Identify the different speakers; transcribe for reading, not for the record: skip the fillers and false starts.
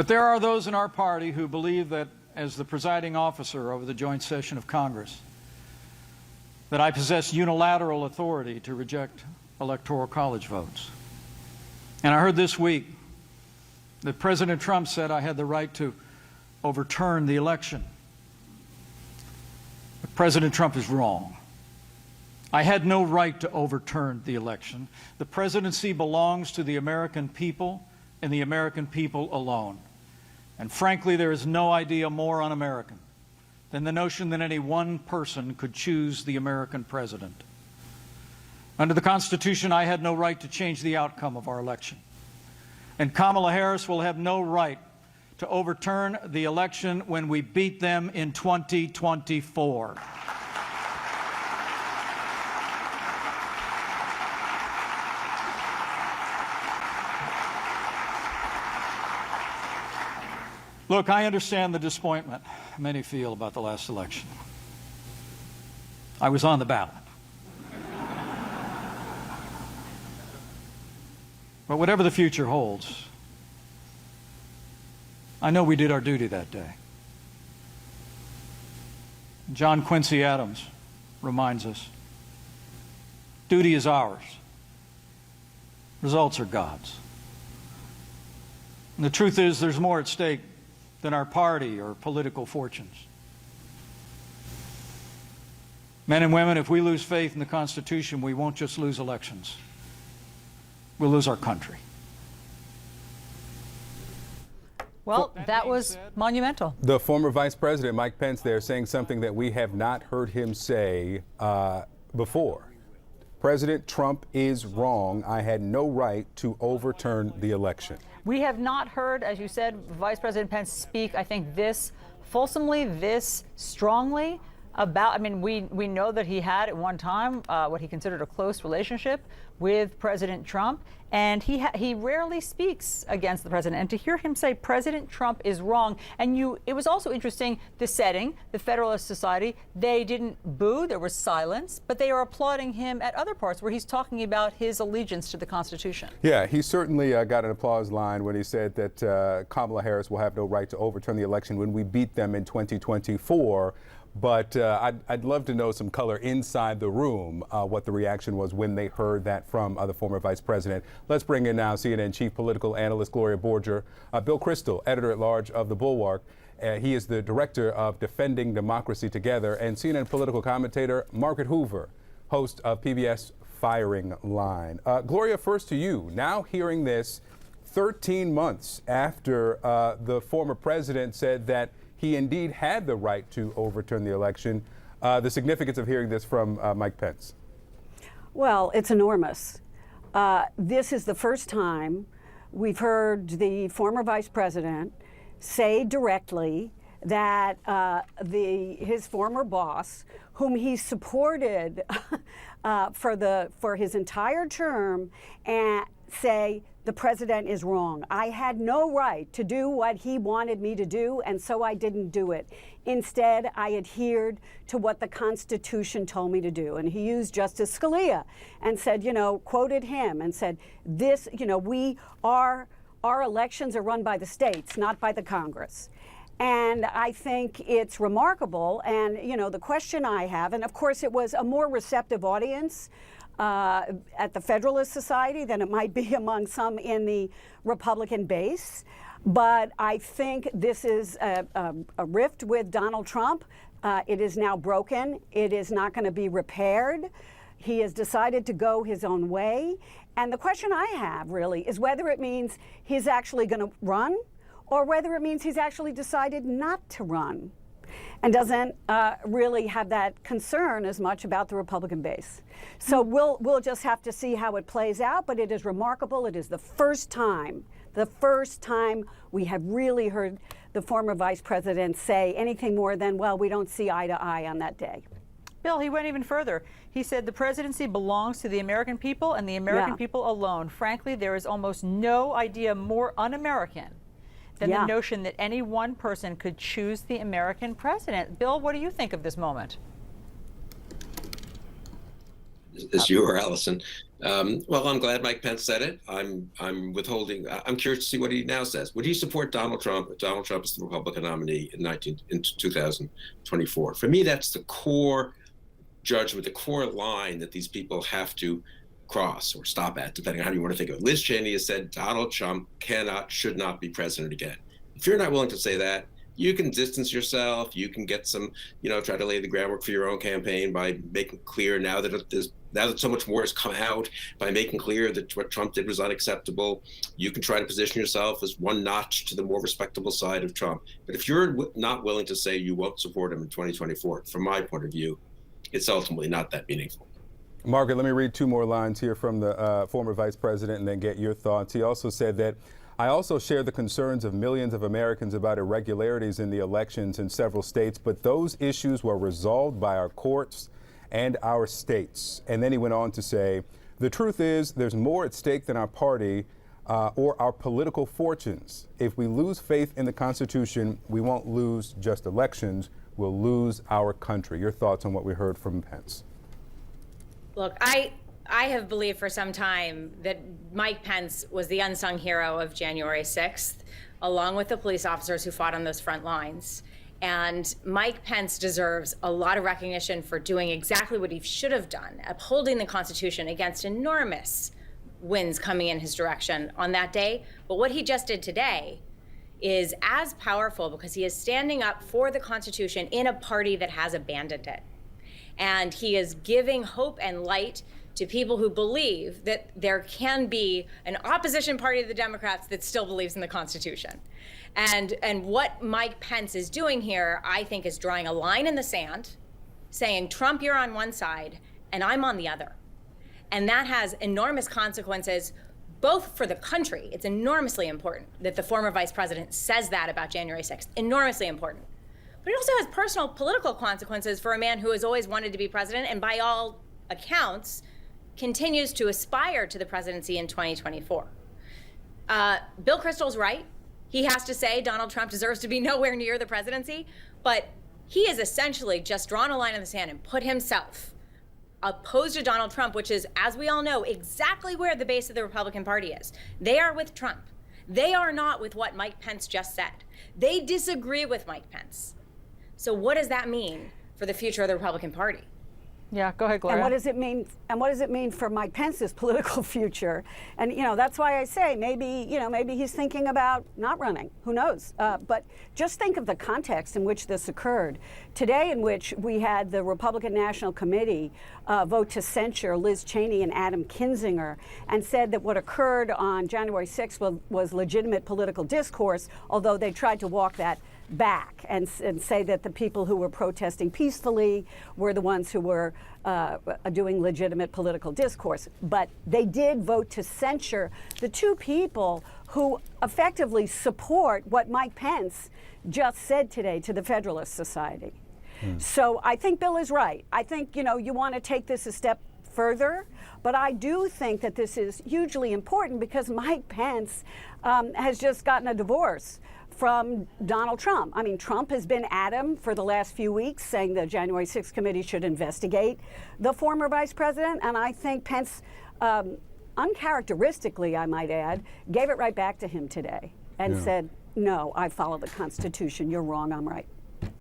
Speaker 1: But there are those in our party who believe that, as the presiding officer over the joint session of Congress, that I possess unilateral authority to reject electoral college votes. And I heard this week that President Trump said I had the right to overturn the election. But President Trump is wrong. I had no right to overturn the election. The presidency belongs to the American people and the American people alone. And frankly, there is no idea more un-American than the notion that any one person could choose the American president. Under the Constitution, I had no right to change the outcome of our election. And Kamala Harris will have no right to overturn the election when we beat them in 2024. Look, I understand the disappointment many feel about the last election. I was on the ballot. But whatever the future holds, I know we did our duty that day. John Quincy Adams reminds us, duty is ours. Results are God's. And the truth is, there's more at stake than our party or political fortunes. Men and women, if we lose faith in the Constitution, we won't just lose elections. We'll lose our country.
Speaker 2: Well, that was monumental.
Speaker 3: The former Vice President, Mike Pence, there saying something that we have not heard him say before. President Trump is wrong. I had no right to overturn the election.
Speaker 2: We have not heard, as you said, Vice President Pence speak, I think, this fulsomely, this strongly about, I mean, we know that he had at one time what he considered a close relationship with President Trump, and he rarely speaks against the president. And to hear him say President Trump is wrong, and it was also interesting, the setting, the Federalist Society, they didn't boo, there was silence, but they are applauding him at other parts where he's talking about his allegiance to the Constitution.
Speaker 3: Yeah, he certainly got an applause line when he said that Kamala Harris will have no right to overturn the election when we beat them in 2024. But I'd love to know some color inside the room, what the reaction was when they heard that from the former vice president. Let's bring in now CNN chief political analyst Gloria Borger, Bill Kristol, editor-at-large of The Bulwark. He is the director of Defending Democracy Together, and CNN political commentator Margaret Hoover, host of PBS Firing Line. Gloria, first to you. Now hearing this 13 months after the former president said that he indeed had the right to overturn the election. The significance of hearing this from Mike Pence.
Speaker 4: Well, it's enormous. This is the first time we've heard the former vice president say directly that his former boss, whom he supported for his entire term, and say the president is wrong. I had no right to do what he wanted me to do, and so I didn't do it. Instead, I adhered to what the Constitution told me to do. And he used Justice Scalia and said, quoted him and said, our elections are run by the states, not by the Congress. And I think it's remarkable. And, the question I have, and of course it was a more receptive audience at the Federalist Society than it might be among some in the Republican base. But I think this is a rift with Donald Trump. It is now broken. It is not going to be repaired. He has decided to go his own way. And the question I have really is whether it means he's actually going to run or whether it means he's actually decided not to run and doesn't really have that concern as much about the Republican base. So we'll just have to see how it plays out, but it is remarkable. It is the first time we have really heard the former vice president say anything more than, well, we don't see eye to eye on that day.
Speaker 2: Bill, he went even further. He said the presidency belongs to the American people and the American people alone. Frankly, there is almost no idea more un-American than the notion that any one person could choose the American president. Bill, what do you think of this moment?
Speaker 5: As you or Allison, Well, I'm glad Mike Pence said it. I'm withholding. I'm curious to see what he now says. Would he support Donald Trump if Donald Trump is the Republican nominee in 2024? For me, that's the core judgment, the core line that these people have to cross or stop at, depending on how you want to think of it. Liz Cheney has said Donald Trump should not be president again. If you're not willing to say that, you can distance yourself. You can get some, try to lay the groundwork for your own campaign by making clear now that so much more has come out, by making clear that what Trump did was unacceptable. You can try to position yourself as one notch to the more respectable side of Trump. But if you're not willing to say you won't support him in 2024, from my point of view, it's ultimately not that meaningful.
Speaker 3: Margaret, let me read two more lines here from the former vice president and then get your thoughts. He also said that, I also share the concerns of millions of Americans about irregularities in the elections in several states, but those issues were resolved by our courts and our states. And then he went on to say, the truth is there's more at stake than our party or our political fortunes. If we lose faith in the Constitution, we won't lose just elections, we'll lose our country. Your thoughts on what we heard from Pence?
Speaker 6: Look, I have believed for some time that Mike Pence was the unsung hero of January 6th, along with the police officers who fought on those front lines. And Mike Pence deserves a lot of recognition for doing exactly what he should have done, upholding the Constitution against enormous winds coming in his direction on that day. But what he just did today is as powerful because he is standing up for the Constitution in a party that has abandoned it. And he is giving hope and light to people who believe that there can be an opposition party to the Democrats that still believes in the Constitution. And what Mike Pence is doing here, I think, is drawing a line in the sand, saying, Trump, you're on one side, and I'm on the other. And that has enormous consequences, both for the country. It's enormously important that the former vice president says that about January 6th, enormously important. But it also has personal political consequences for a man who has always wanted to be president and by all accounts continues to aspire to the presidency in 2024. Bill Kristol's right. He has to say Donald Trump deserves to be nowhere near the presidency, but he has essentially just drawn a line in the sand and put himself opposed to Donald Trump, which is, as we all know, exactly where the base of the Republican Party is. They are with Trump. They are not with what Mike Pence just said. They disagree with Mike Pence. So what does that mean for the future of the Republican Party?
Speaker 2: Yeah, go ahead, Gloria.
Speaker 4: And what does it mean? And what does it mean for Mike Pence's political future? And that's why I say maybe he's thinking about not running. Who knows? But just think of the context in which this occurred today, in which we had the Republican National Committee vote to censure Liz Cheney and Adam Kinzinger, and said that what occurred on January 6th was legitimate political discourse, although they tried to walk that back and say that the people who were protesting peacefully were the ones who were doing legitimate political discourse. But they did vote to censure the two people who effectively support what Mike Pence just said today to the Federalist Society. So I think Bill is right. I think, you want to take this a step further, but I do think that this is hugely important because Mike Pence has just gotten a divorce from Donald Trump. I mean, Trump has been at him for the last few weeks, saying the January 6th committee should investigate the former vice president. And I think Pence, uncharacteristically, I might add, gave it right back to him today and said, no, I follow the Constitution. You're wrong, I'm right.